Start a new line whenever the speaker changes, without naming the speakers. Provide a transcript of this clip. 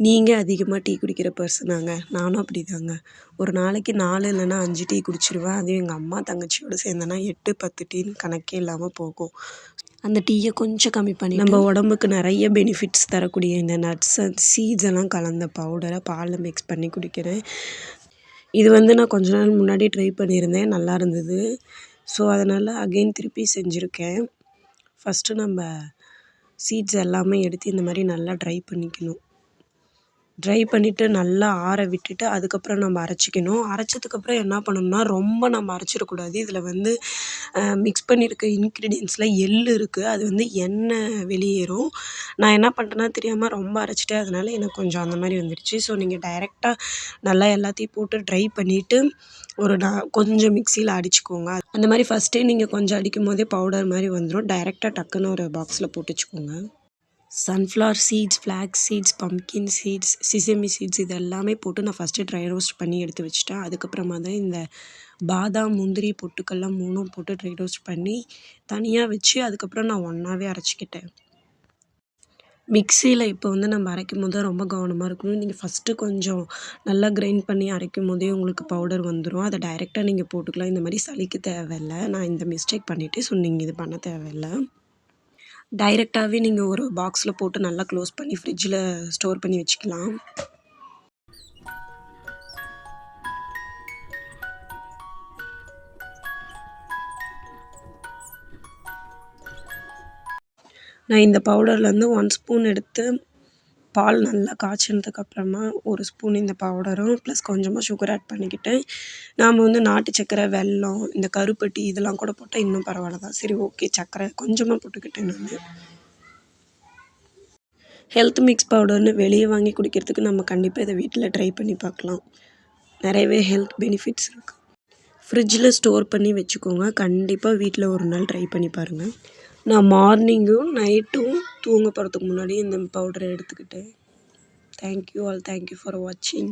நீங்கள் அதிகமாக டீ குடிக்கிற பர்சனாங்க? நானும் அப்படிதாங்க. ஒரு நாளைக்கு 4 இல்லைன்னா 5 டீ குடிச்சிருவேன். அதுவும் எங்கள் அம்மா தங்கச்சியோடு சேர்ந்தேன்னா 8, 10 டீன்னு கணக்கே இல்லாமல் போகும். அந்த டீயை கொஞ்சம் கம்மி பண்ணி நம்ம உடம்புக்கு நிறைய பெனிஃபிட்ஸ் தரக்கூடிய இந்த நட்ஸ் அண்ட் சீட்ஸ் எல்லாம் கலந்த பவுடரை பாலில் மிக்ஸ் பண்ணி குடிக்கிறேன். இது நான் கொஞ்ச நாள் முன்னாடி ட்ரை பண்ணியிருந்தேன், நல்லா இருந்தது. ஸோ அதனால் அகெயின் திருப்பி செஞ்சுருக்கேன். ஃபஸ்ட்டு நம்ம சீட்ஸ் எல்லாமே எடுத்து இந்த மாதிரி நல்லா ட்ரை பண்ணிக்கணும். ட்ரை பண்ணிவிட்டு நல்லா ஆற விட்டுட்டு அதுக்கப்புறம் நம்ம அரைச்சிக்கணும். அரைச்சதுக்கப்புறம் என்ன பண்ணணும்னா, ரொம்ப நம்ம அரைச்சிடக்கூடாது. இதில் மிக்ஸ் பண்ணியிருக்க இன்க்ரீடியன்ட்ஸில் எள் இருக்குது. அது எண்ணெய் வெளியேறும். நான் என்ன பண்ணிட்டேன்னா தெரியாமல் ரொம்ப அரைச்சிட்டேன். அதனால் எனக்கு கொஞ்சம் அந்த மாதிரி வந்துடுச்சு. ஸோ நீங்கள் டைரெக்டாக நல்லா எல்லாத்தையும் போட்டு ட்ரை பண்ணிவிட்டு கொஞ்சம் மிக்சியில் அடிச்சுக்கோங்க. அந்த மாதிரி ஃபஸ்ட்டே நீங்கள் கொஞ்சம் அடிக்கும் போதே பவுடர் மாதிரி வந்துடும். டைரெக்டாக டக்குன்னு ஒரு பாக்ஸில் போட்டு வச்சுக்கோங்க. Sunflower seeds, flax seeds, pumpkin seeds, sesame seeds இது எல்லாமே போட்டு நான் ஃபஸ்ட்டு ட்ரை ரோஸ்ட் பண்ணி எடுத்து வச்சுட்டேன். அதுக்கப்புறமா தான் இந்த பாதாம், முந்திரி, பொட்டுக்கடல 3ம் போட்டு ட்ரை ரோஸ்ட் பண்ணி தனியாக வச்சு அதுக்கப்புறம் நான் ஒன்றாவே அரைச்சிக்கிட்டேன். மிக்சியில் இப்போ நம்ம அரைக்கும் போது தான் ரொம்ப கவனமாக இருக்கணும். நீங்கள் ஃபஸ்ட்டு கொஞ்சம் நல்லா கிரைண்ட் பண்ணி அரைக்கும் போதே உங்களுக்கு பவுடர் வந்துடும். அதை டைரெக்டாக நீங்கள் போட்டுக்கலாம். இந்த மாதிரி சலிக்க தேவையில்ல. நான் இந்த மிஸ்டேக் பண்ணிவிட்டேன். ஸோ நீங்கள் இது பண்ண தேவையில்லை. டைரெக்டாகவே நீங்கள் ஒரு பாக்ஸில் போட்டு நல்லா க்ளோஸ் பண்ணி ஃப்ரிட்ஜில் ஸ்டோர் பண்ணி வச்சுக்கலாம். நான் இந்த பவுடர்லேருந்து 1 ஸ்பூன் எடுத்து பால் நல்லா காய்ச்சினதுக்கப்புறமா 1 ஸ்பூன் இந்த பவுடரும் ப்ளஸ் கொஞ்சமாக சுகர் ஆட் பண்ணிக்கிட்டேன். நாம் நாட்டு சர்க்கரை, வெல்லம், இந்த கருப்பட்டி இதெல்லாம் கூட போட்டால் இன்னும் பரவாயில்ல தான். சரி ஓகே, சர்க்கரை கொஞ்சமாக போட்டுக்கிட்டேன் நான். ஹெல்த் மிக்ஸ் பவுடர்னு வெளியே வாங்கி குடிக்கிறதுக்கு நம்ம கண்டிப்பாக இதை வீட்டில் ட்ரை பண்ணி பார்க்கலாம். நிறையவே ஹெல்த் பெனிஃபிட்ஸ் இருக்குது. ஃப்ரிட்ஜில் ஸ்டோர் பண்ணி வச்சுக்கோங்க. கண்டிப்பாக வீட்டில் ஒரு நாள் ட்ரை பண்ணி பாருங்கள். நான் மார்னிங்கும் நைட்டும் தூங்க போகிறதுக்கு முன்னாடி இந்த பவுடரை எடுத்துக்கிட்டேன். Thank you all. தேங்க்யூ ஃபார் வாட்சிங்.